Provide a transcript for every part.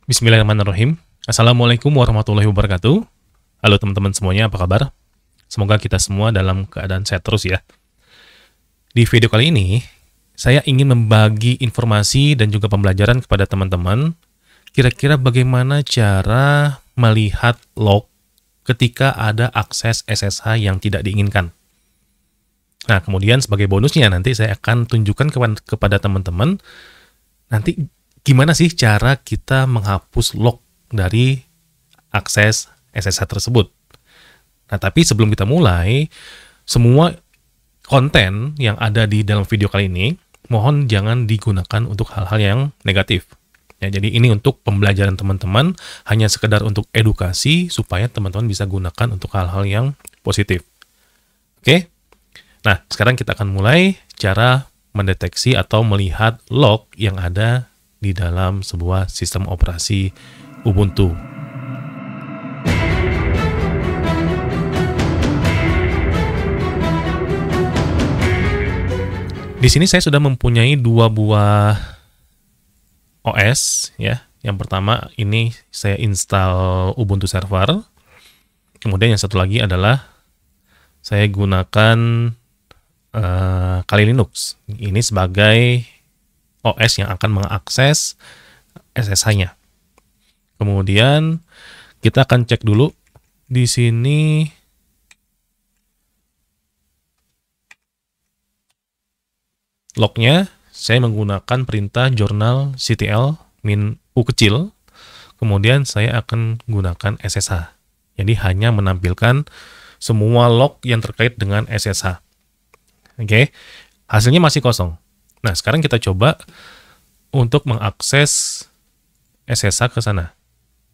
Bismillahirrahmanirrahim. Assalamualaikum warahmatullahi wabarakatuh. Halo teman-teman semuanya, apa kabar? Semoga kita semua dalam keadaan sehat terus ya. Di video kali ini, saya ingin membagi informasi dan juga pembelajaran kepada teman-teman. Kira-kira bagaimana cara melihat log ketika ada akses SSH yang tidak diinginkan. Nah, kemudian sebagai bonusnya nanti saya akan tunjukkan kepada teman-teman nanti gimana sih cara kita menghapus log dari akses SSH tersebut. Nah, tapi sebelum kita mulai, semua konten yang ada di dalam video kali ini, mohon jangan digunakan untuk hal-hal yang negatif. Ya, jadi ini untuk pembelajaran teman-teman, hanya sekedar untuk edukasi, supaya teman-teman bisa gunakan untuk hal-hal yang positif. Oke? Nah, sekarang kita akan mulai cara mendeteksi atau melihat log yang ada di dalam sebuah sistem operasi Ubuntu. Di sini saya sudah mempunyai dua buah OS ya. Yang pertama ini saya install Ubuntu server. Kemudian yang satu lagi adalah saya gunakan Kali Linux. Ini sebagai OS yang akan mengakses SSH-nya. Kemudian kita akan cek dulu di sini lognya. Saya menggunakan perintah journal_ctl -u kecil. Kemudian saya akan gunakan SSH. Jadi hanya menampilkan semua log yang terkait dengan SSH. Oke, hasilnya masih kosong. Nah, sekarang kita coba untuk mengakses SSH ke sana.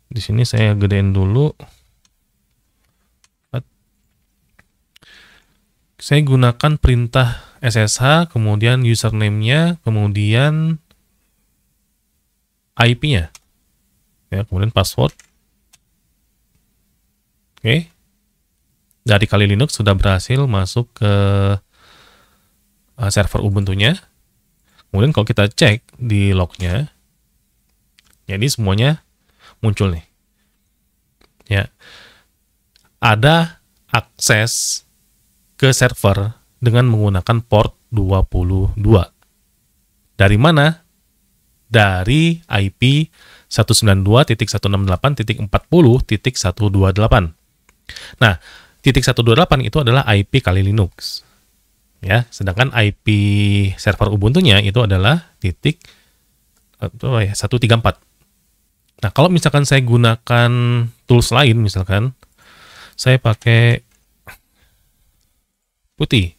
Di sini saya gedein dulu. Saya gunakan perintah SSH, kemudian username-nya, kemudian IP-nya. Ya, kemudian password. Oke. Dari Kali Linux sudah berhasil masuk ke server Ubuntu-nya. Kemudian kalau kita cek di lognya, jadi semuanya muncul nih. Ya, ada akses ke server dengan menggunakan port 22. Dari mana? Dari IP 192.168.40.128. Nah, titik 128 itu adalah IP Kali Linux. Ya, sedangkan IP server Ubuntu-nya itu adalah titik 134. Nah, kalau misalkan saya gunakan tools lain, misalkan saya pakai putih,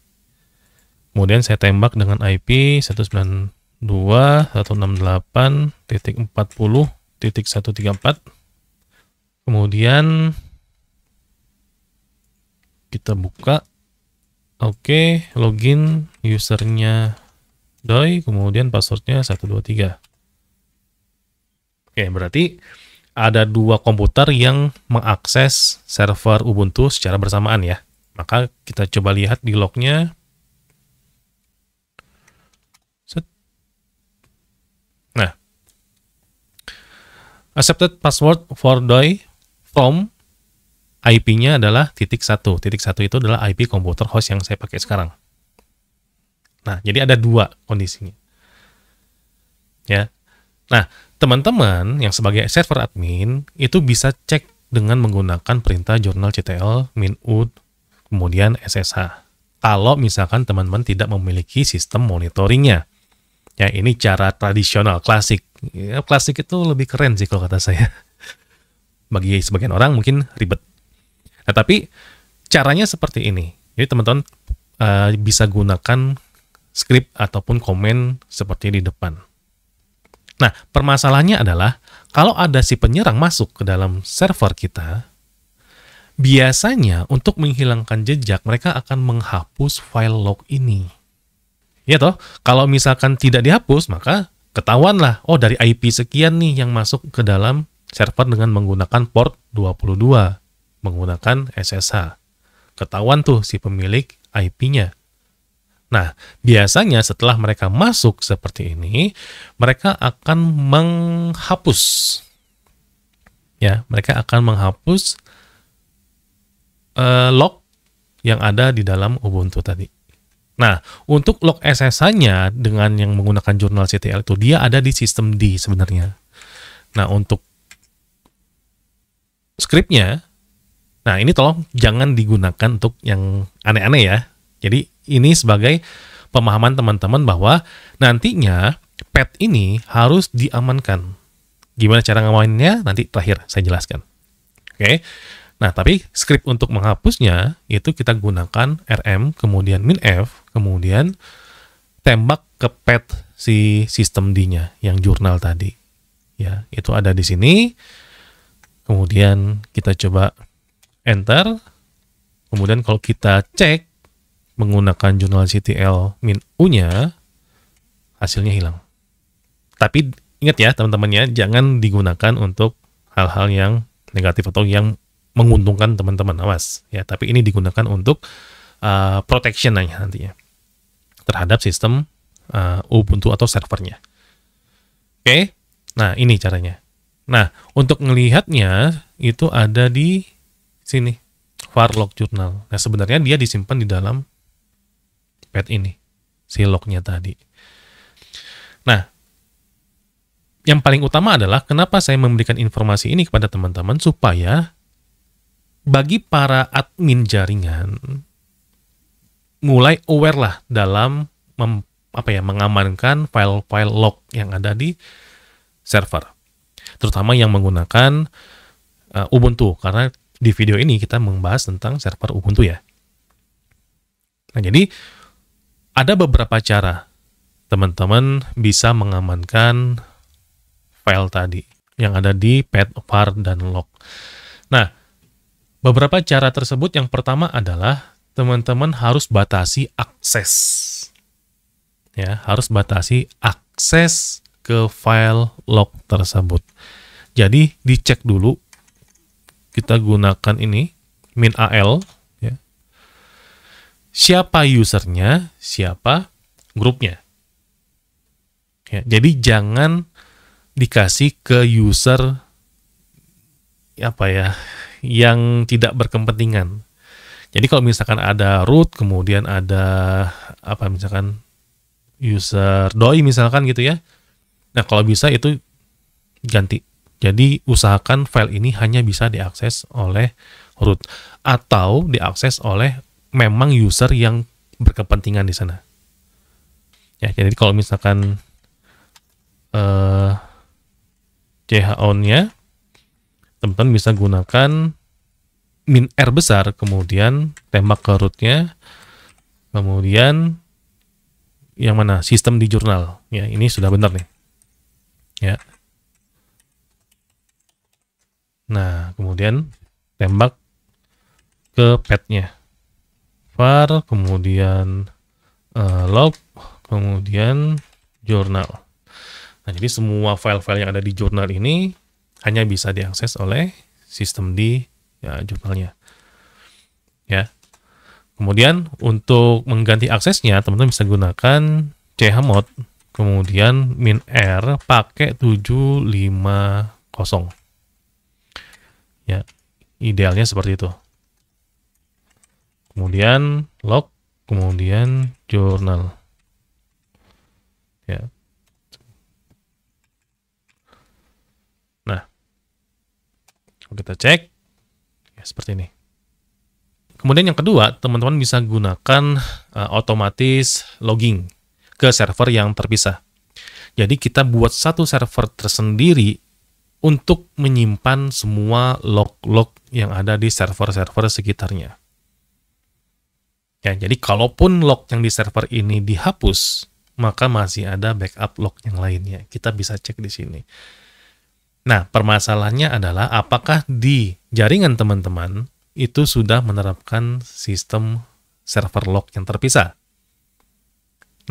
kemudian saya tembak dengan IP 192.168.40.134, kemudian kita buka. Oke, login, usernya doi, kemudian passwordnya 123. Oke, berarti ada dua komputer yang mengakses server Ubuntu secara bersamaan ya. Maka kita coba lihat di lognya. Nah, accepted password for doi from IP-nya adalah titik 1. Titik 1 itu adalah IP komputer host yang saya pakai sekarang. Nah, jadi ada dua kondisinya. Ya. Nah, teman-teman yang sebagai server admin itu bisa cek dengan menggunakan perintah journal_ctl -u kemudian SSH. Kalau misalkan teman-teman tidak memiliki sistem monitoringnya. Ya, ini cara tradisional, klasik. Ya, klasik itu lebih keren sih kalau kata saya. Bagi sebagian orang mungkin ribet. Nah, tapi caranya seperti ini. Jadi teman-teman bisa gunakan script ataupun komen seperti di depan. Nah, permasalahannya adalah kalau ada si penyerang masuk ke dalam server kita, biasanya untuk menghilangkan jejak mereka akan menghapus file log ini. Ya toh, kalau misalkan tidak dihapus, maka ketahuan lah, oh dari IP sekian nih yang masuk ke dalam server dengan menggunakan port 22. Menggunakan SSH. Ketahuan tuh si pemilik IP-nya. Nah, biasanya setelah mereka masuk seperti ini, mereka akan menghapus ya, mereka akan menghapus log yang ada di dalam Ubuntu tadi. Nah, untuk log SSH-nya dengan yang menggunakan journalctl itu, dia ada di sistem D sebenarnya. Nah, untuk scriptnya, nah ini tolong jangan digunakan untuk yang aneh-aneh ya. Jadi ini sebagai pemahaman teman-teman bahwa nantinya pet ini harus diamankan. Gimana cara ngamaninnya? Nanti terakhir saya jelaskan. Oke. Nah, tapi script untuk menghapusnya itu kita gunakan rm, kemudian -f, kemudian tembak ke pet si sistem D-nya yang jurnal tadi. Ya, itu ada di sini. Kemudian kita coba enter. Kemudian kalau kita cek menggunakan journalctl -u-nya, hasilnya hilang. Tapi ingat ya teman-temannya, jangan digunakan untuk hal-hal yang negatif atau yang menguntungkan teman-teman, awas ya. Tapi ini digunakan untuk protection nantinya terhadap sistem Ubuntu atau servernya. Oke, nah ini caranya. Nah, untuk melihatnya itu ada di sini, var log journal. Nah, sebenarnya dia disimpan di dalam pet ini, si lognya tadi. Nah, yang paling utama adalah kenapa saya memberikan informasi ini kepada teman-teman, supaya bagi para admin jaringan mulai aware lah dalam mengamankan file-file log yang ada di server, terutama yang menggunakan Ubuntu, karena di video ini kita membahas tentang server Ubuntu ya. Nah, jadi ada beberapa cara teman-teman bisa mengamankan file tadi yang ada di pet, var, dan log. Nah, beberapa cara tersebut, yang pertama adalah teman-teman harus batasi akses. Ya, harus batasi akses ke file log tersebut. Jadi dicek dulu, kita gunakan ini -al ya. Siapa usernya, siapa grupnya. Ya, jadi jangan dikasih ke user yang tidak berkepentingan. Jadi kalau misalkan ada root, kemudian ada misalkan user doi misalkan gitu ya. Nah, kalau bisa itu ganti. Jadi usahakan file ini hanya bisa diakses oleh root atau diakses oleh memang user yang berkepentingan di sana. Ya, jadi kalau misalkan chown-nya teman-teman bisa gunakan -r besar, kemudian tembak ke root-nya, kemudian yang mana? Sistem di jurnal. Ya, ini sudah benar nih. Ya. Nah, kemudian tembak ke pet-nya. var, kemudian log, kemudian jurnal. Nah, jadi semua file-file yang ada di jurnal ini hanya bisa diakses oleh sistem di jurnalnya. Ya. Kemudian untuk mengganti aksesnya, teman-teman bisa gunakan chmod, kemudian -r pakai 750. Ya, idealnya seperti itu. Kemudian log, kemudian jurnal. Ya. Nah, kalau kita cek, ya seperti ini. Kemudian yang kedua, teman-teman bisa gunakan otomatis logging ke server yang terpisah. Jadi kita buat satu server tersendiri untuk menyimpan semua log-log yang ada di server-server sekitarnya. Ya, jadi kalaupun log yang di server ini dihapus, maka masih ada backup log yang lainnya. Kita bisa cek di sini. Nah, permasalahannya adalah apakah di jaringan teman-teman itu sudah menerapkan sistem server log yang terpisah?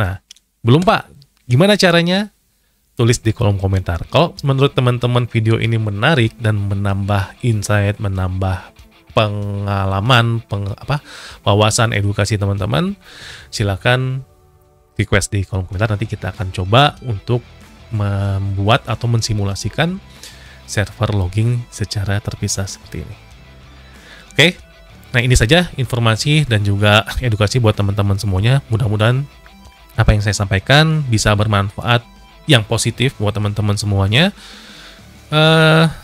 Nah, belum Pak. Gimana caranya? Tulis di kolom komentar. Kalau menurut teman-teman video ini menarik dan menambah insight, menambah pengalaman, wawasan edukasi teman-teman, silakan request di kolom komentar. Nanti kita akan coba untuk membuat atau mensimulasikan server logging secara terpisah seperti ini. Oke, nah ini saja informasi dan juga edukasi buat teman-teman semuanya. Mudah-mudahan apa yang saya sampaikan bisa bermanfaat yang positif buat teman-teman semuanya.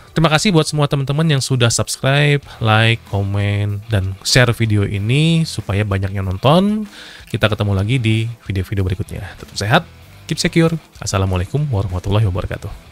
Terima kasih buat semua teman-teman yang sudah subscribe, like, komen, dan share video ini supaya banyak yang nonton. Kita ketemu lagi di video-video berikutnya. Tetap sehat, keep secure. Assalamualaikum warahmatullahi wabarakatuh.